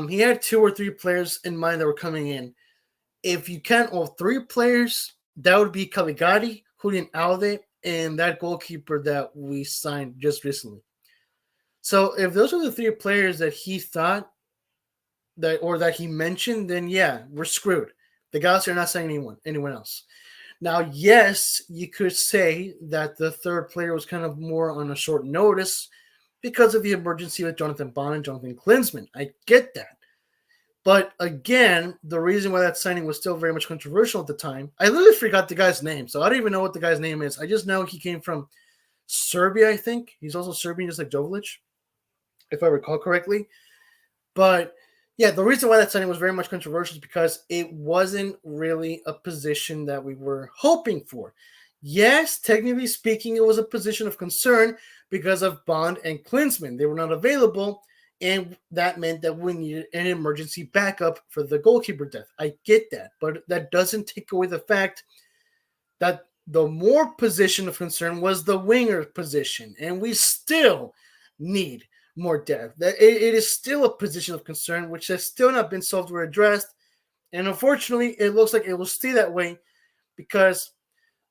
he had two or three players in mind that were coming in. If you count all three players, that would be Caligari, Julian Alde, and that goalkeeper that we signed just recently. So if those are the three players that he thought that he mentioned, then yeah, we're screwed. The Galaxy are not signing anyone else. Now, yes, you could say that the third player was kind of more on a short notice because of the emergency with Jonathan Bond and Jonathan Klinsmann. I get that. But again, the reason why that signing was still very much controversial at the time, I literally forgot the guy's name. So I don't even know what the guy's name is. I just know he came from Serbia, I think. He's also Serbian, just like Jovic, if I recall correctly. But yeah, the reason why that signing was very much controversial is because it wasn't really a position that we were hoping for. Yes, technically speaking, it was a position of concern because of Bond and Klinsmann. They were not available. And that meant that we needed an emergency backup for the goalkeeper depth. I get that, but that doesn't take away the fact that the more position of concern was the winger position, and we still need more depth. That it is still a position of concern, which has still not been solved or addressed. And unfortunately, it looks like it will stay that way because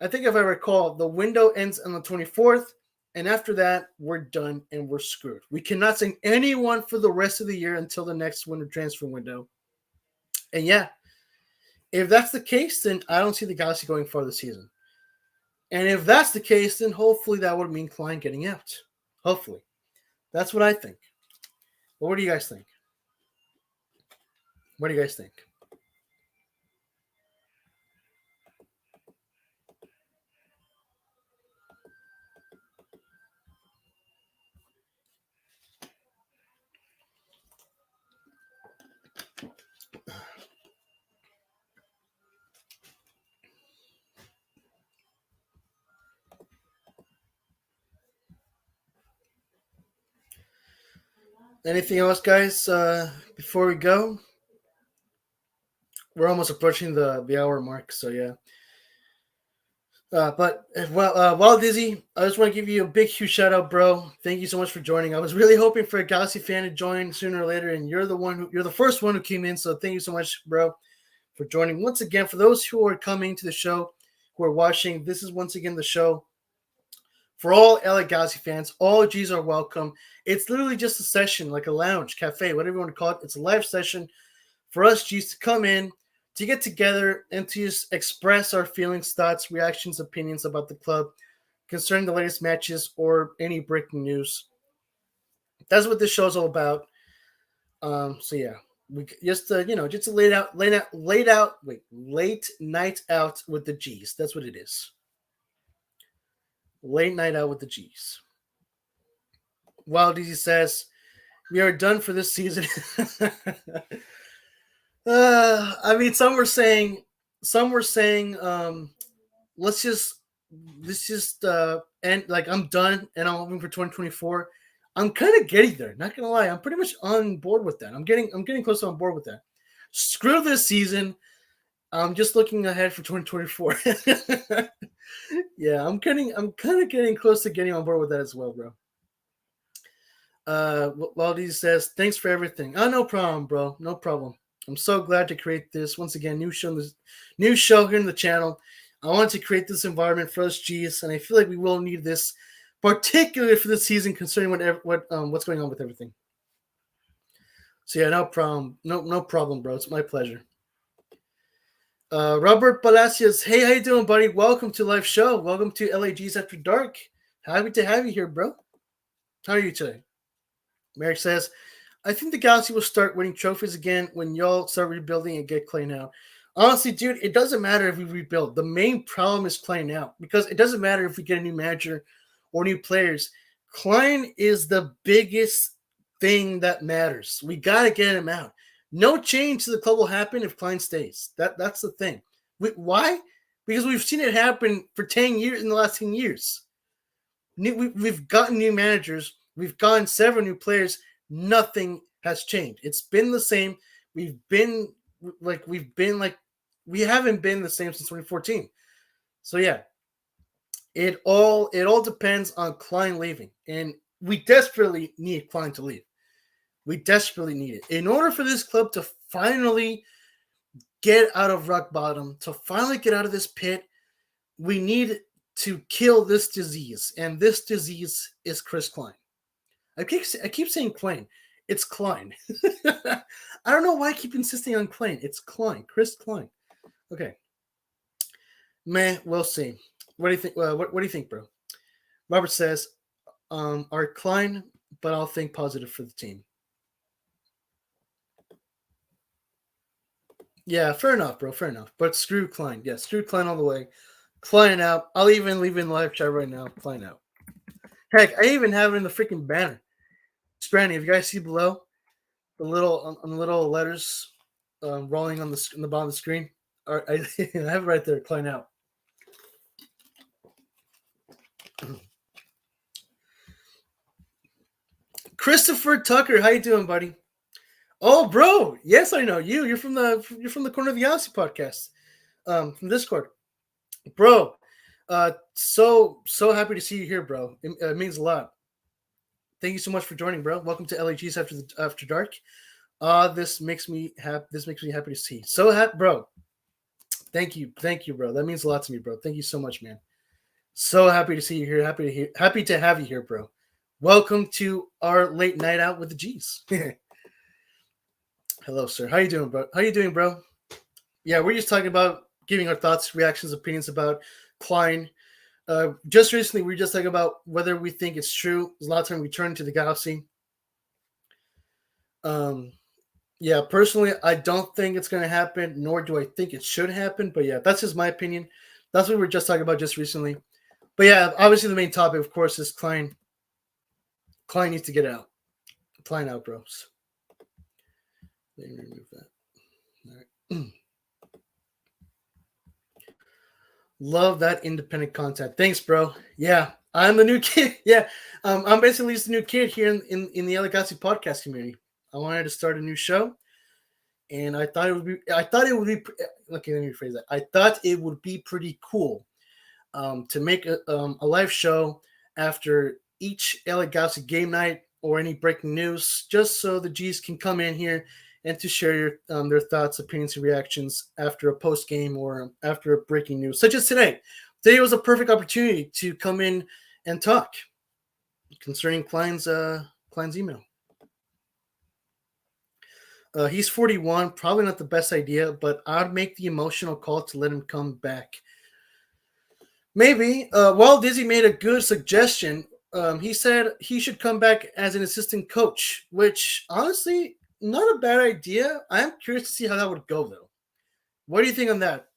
I think if I recall, the window ends on the 24th. And after that, we're done and we're screwed. We cannot sign anyone for the rest of the year until the next winter transfer window. And yeah, if that's the case, then I don't see the Galaxy going far this season. And if that's the case, then hopefully that would mean KLEIN getting out. Hopefully. That's what I think. Well, what do you guys think? What do you guys think? Anything else, guys, before we go? We're almost approaching the hour mark, so yeah. Wild Dizzy, I just want to give you a big, huge shout out, bro. Thank you so much for joining. I was really hoping for a Galaxy fan to join sooner or later, and you're the first one who came in. So thank you so much, bro, for joining. Once again, for those who are coming to the show, who are watching, this is once again the show for all LA Galaxy fans. All G's are welcome. It's literally just a session, like a lounge, cafe, whatever you want to call it. It's a live session for us G's to come in, to get together, and to just express our feelings, thoughts, reactions, opinions about the club concerning the latest matches or any breaking news. That's what this show is all about. So yeah, we just just a late night out with the G's. That's what it is. Late night out with the G's. Wild Easy says we are done for this season. I mean, some were saying, let's just end. Like, I'm done and I'm hoping for 2024. I'm kind of getting there. Not gonna lie, I'm pretty much on board with that. I'm getting close to on board with that. Screw this season. I'm just looking ahead for 2024. Yeah, I'm kind of getting close to getting on board with that as well, bro. Waldy says, thanks for everything. Oh, no problem, bro. No problem. I'm so glad to create this. Once again, new show here in the channel. I wanted to create this environment for us G's, and I feel like we will need this, particularly for this season, considering what's going on with everything. So yeah, no problem. No problem, bro. It's my pleasure. Robert Palacios, hey, how you doing, buddy? Welcome to live show. Welcome to LAG's After Dark. Happy to have you here, bro. How are you today? Merrick says, I think the Galaxy will start winning trophies again when y'all start rebuilding and get KLEIN out. Honestly, dude, it doesn't matter if we rebuild. The main problem is KLEIN out, because it doesn't matter if we get a new manager or new players. KLEIN is the biggest thing that matters. We got to get him out. No change to the club will happen if KLEIN stays. That's the thing. Why? Because we've seen it happen for 10 years in the last 10 years. We've gotten new managers. We've gotten several new players. Nothing has changed. It's been the same. We haven't been the same since 2014. So yeah, it all depends on KLEIN leaving, and we desperately need KLEIN to leave. We desperately need it in order for this club to finally get out of rock bottom, to finally get out of this pit. We need to kill this disease, and this disease is Chris KLEIN. I keep saying KLEIN. It's KLEIN. I don't know why I keep insisting on KLEIN. It's KLEIN. Chris KLEIN. Okay. Man, we'll see. What do you think? What do you think, bro? Robert says, "Our KLEIN, but I'll think positive for the team." Yeah, fair enough, bro. Fair enough. But screw KLEIN. Yeah, screw KLEIN all the way. KLEIN out. I'll even leave it in the live chat right now. KLEIN out. Heck, I even have it in the freaking banner. Brandy, if you guys see below the little letters rolling on the bottom of the screen, I have it right there. KLEIN out. Christopher Tucker, how you doing, buddy? Oh, bro, yes, I know you. You're from the Corner of the Galaxy podcast, from Discord, bro. So happy to see you here, bro. It means a lot. Thank you so much for joining, bro. Welcome to LAG's After Dark. This makes me happy. This makes me happy to see. So happy, bro. Thank you, bro. That means a lot to me, bro. Thank you so much, man. So happy to see you here. Happy to have you here, bro. Welcome to our late night out with the G's. Hello, sir. How you doing, bro? Yeah, we're just talking about giving our thoughts, reactions, opinions about KLEIN. Just recently, we were just talking about whether we think it's true. Zlatan returned to the Galaxy. Yeah, personally, I don't think it's going to happen, nor do I think it should happen. But yeah, that's just my opinion. That's what we were just talking about just recently. But yeah, obviously the main topic, of course, is KLEIN. KLEIN needs to get out. KLEIN out, bros. Let me remove that. All right. Love that independent content. Thanks, bro. Yeah, I'm the new kid. Yeah, I'm basically just a new kid here in the Galaxy podcast community. I wanted to start a new show, and I thought it would be. Okay, let me rephrase that. I thought it would be pretty cool to make a live show after each LA Galaxy game night or any breaking news, just so the G's can come in here and to share their thoughts, opinions, and reactions after a post game or after a breaking news, such as today. Today was a perfect opportunity to come in and talk concerning Klein's email. He's 41, probably not the best idea, but I'd make the emotional call to let him come back. Maybe. Walt Disney made a good suggestion. He said he should come back as an assistant coach, which honestly, not a bad idea. I'm curious to see how that would go, though. What do you think on that?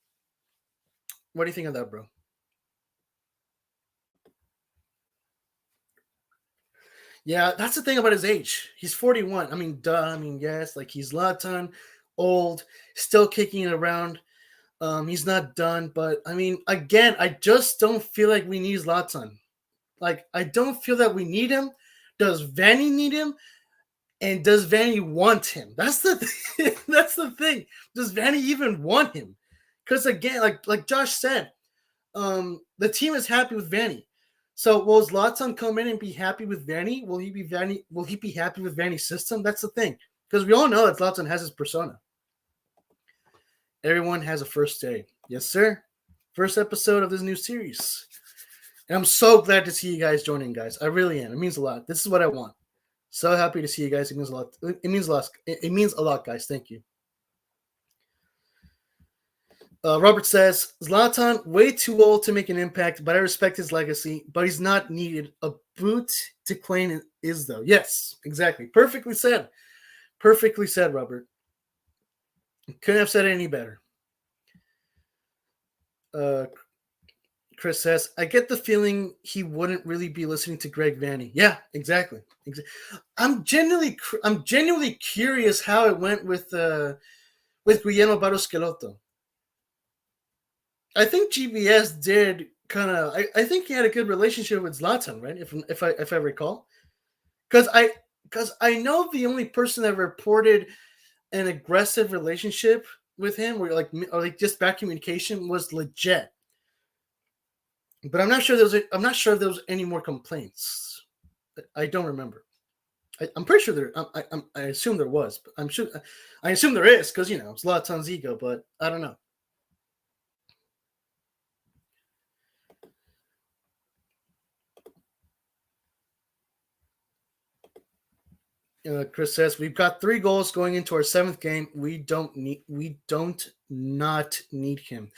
What do you think of that, bro? Yeah, that's the thing about his age. He's 41. I mean, duh. I mean, yes, like he's Zlatan, old, still kicking it around. He's not done, but I mean, again, I just don't feel like we need Zlatan. Like, I don't feel that we need him. Does Vanny need him? And does Vanny want him? That's the that's the thing. Does Vanny even want him? Because again, like Josh said, the team is happy with Vanny. So will Zlatan come in and be happy with Vanny? Will he be happy with Vanny's system? That's the thing. Because we all know that Zlatan has his persona. Everyone has a first day. Yes, sir. First episode of this new series. And I'm so glad to see you guys joining, guys. I really am. It means a lot. This is what I want. So happy to see you guys. It means a lot. It means a lot. It means a lot, guys. Thank you. Robert says, Zlatan, way too old to make an impact, but I respect his legacy, but he's not needed. A boot to KLEIN is, though. Yes, exactly. Perfectly said. Perfectly said, Robert. Couldn't have said it any better. Chris says, I get the feeling he wouldn't really be listening to Greg Vanny. Yeah, exactly. I'm genuinely curious how it went with Guillermo Barros Schelotto. I think GBS did kind of. I think he had a good relationship with Zlatan, right? If I recall, because I know the only person that reported an aggressive relationship with him, or like just bad communication, was Legit. But I'm not sure there was any more complaints. I don't remember. I'm pretty sure there. I assume there was. But I assume there is because it's Zlatan's ego. But I don't know. Chris says we've got 3 goals going into our 7th game. We don't not need him.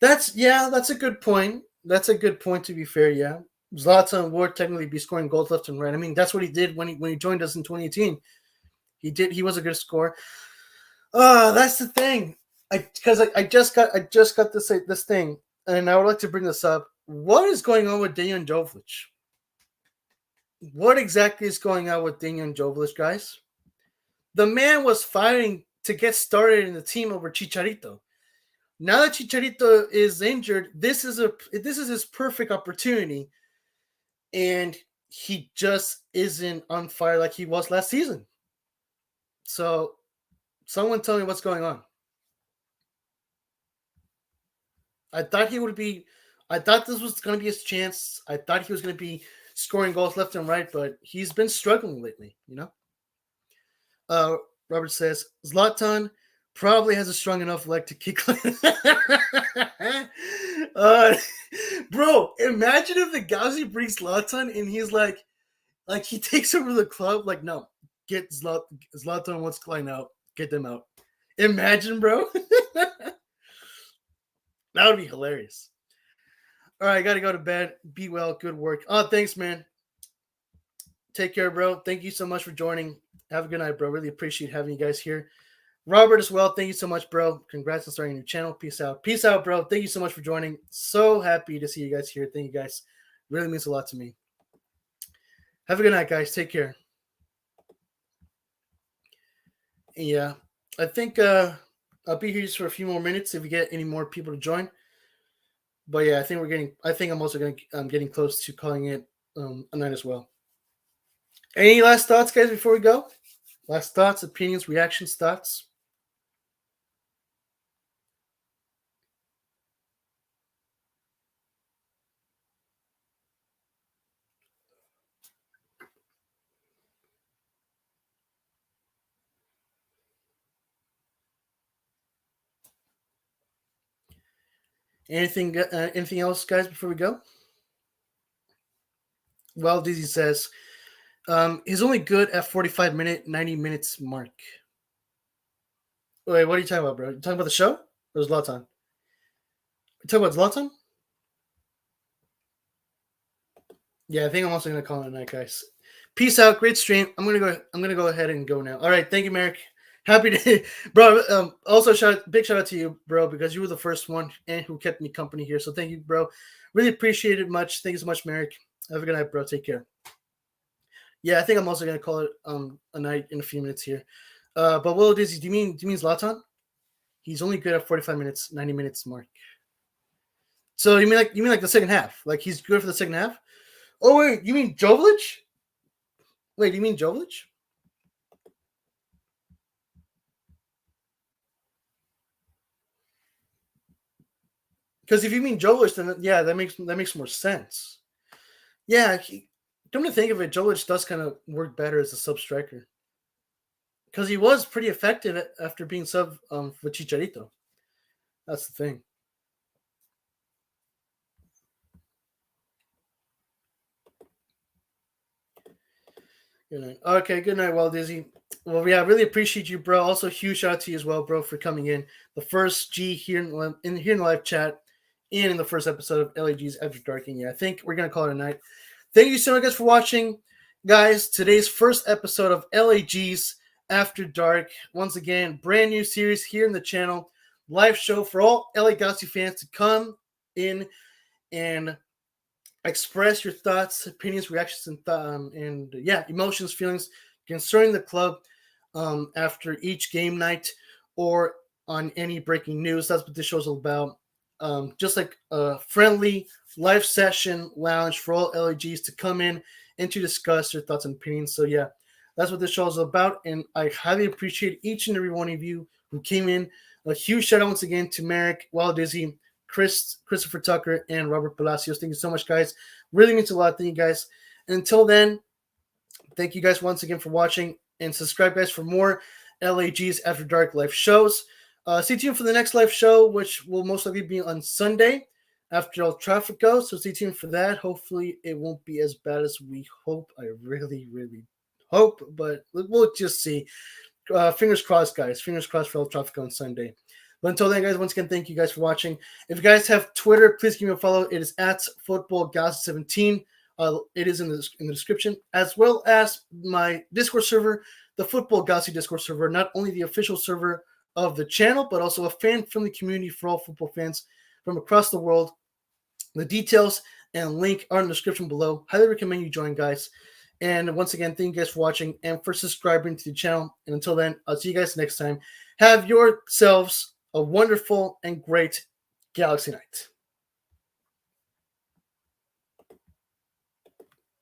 That's a good point. That's a good point, to be fair. Yeah, Zlatan would technically be scoring goals left and right. I mean, that's what he did when he joined us in 2018. He was a good scorer. That's the thing. I just got to say this thing, and I would like to bring this up. What is going on with Dejan Jovic? What exactly is going on with Dejan Jovic, guys? The man was fighting to get started in the team over Chicharito. Now that Chicharito is injured, this is his perfect opportunity, and he just isn't on fire like he was last season. So, someone tell me what's going on. I thought he would be. I thought this was going to be his chance. I thought he was going to be scoring goals left and right, but he's been struggling lately. Robert says Zlatan probably has a strong enough leg to kick. Bro, imagine if the Galaxy brings Zlatan and he's like he takes over the club. Like, no, get Zlatan wants KLEIN out. Get them out. Imagine, bro. That would be hilarious. All right, I got to go to bed. Be well. Good work. Oh, thanks, man. Take care, bro. Thank you so much for joining. Have a good night, bro. Really appreciate having you guys here. Robert as well. Thank you so much, bro. Congrats on starting a new channel. Peace out. Peace out, bro. Thank you so much for joining. So happy to see you guys here. Thank you, guys. Really means a lot to me. Have a good night, guys. Take care. Yeah, I think I'll be here just for a few more minutes if we get any more people to join. But yeah, I think I'm getting close to calling it a night as well. Any last thoughts, guys, before we go? Last thoughts, opinions, reactions, thoughts? Anything else, guys, before we go? Well, Dizzy says he's only good at 45-minute, 90 minutes mark. Wait, what are you talking about, bro? You talking about the show or Zlatan? You talking about Zlatan? Yeah, I think I'm also gonna call it a night, guys. Peace out, great stream. I'm gonna go ahead and go now. All right, thank you, Merrick. Happy to, bro. Also, big shout out to you, bro, because you were the first one and who kept me company here. So thank you, bro. Really appreciate it much. Thank you so much, Merrick. Have a good night, bro. Take care. Yeah, I think I'm also gonna call it a night in a few minutes here. But Will Dizzy, do you mean Zlatan? He's only good at 45 minutes, 90 minutes mark. So you mean like the second half? Like he's good for the second half? Oh wait, you mean Jovic? Wait, do you mean Jovic? Because if you mean Jovic, then yeah, that makes more sense. Yeah, come to think of it, Jovic does kind of work better as a sub striker because he was pretty effective after being sub with Chicharito. That's the thing. Good night. Okay, good night, Well Dizzy. Well, yeah, I really appreciate you, bro. Also, huge shout out to you as well, bro, for coming in. The first G here in the live chat and in the first episode of LAG's After Dark. And yeah, I think we're gonna call it a night. Thank you so much, guys, for watching, guys. Today's first episode of LAG's After Dark. Once again, brand new series here in the channel, live show for all LA Galaxy fans to come in and express your thoughts, opinions, reactions, and yeah, emotions, feelings concerning the club after each game night or on any breaking news. That's what this show's all about. Just like a friendly live session lounge for all LAGs to come in and to discuss their thoughts and opinions. So yeah, that's what this show is about, and I highly appreciate each and every one of you who came in. A huge shout out once again to Merrick, Wild Dizzy, Christopher Tucker, and Robert Palacios. Thank you so much, guys. Really means a lot. Thank you, guys. And until then, thank you guys once again for watching, and subscribe, guys, for more LAG's After Dark live shows. Stay tuned for the next live show, which will most likely be on Sunday after all traffic goes. So stay tuned for that. Hopefully, it won't be as bad as we hope. I really, really hope, but we'll just see. Fingers crossed, guys. Fingers crossed for all traffic on Sunday. But until then, guys, once again, thank you guys for watching. If you guys have Twitter, please give me a follow. It is at FootballGalaxy17. It is in the description, as well as my Discord server, the Football Galaxy Discord server, not only the official server of the channel, but also a fan-friendly community for all football fans from across the world. The details and link are in the description below. Highly recommend you join, guys. And once again, thank you guys for watching and for subscribing to the channel. And until then, I'll see you guys next time. Have yourselves a wonderful and great Galaxy night.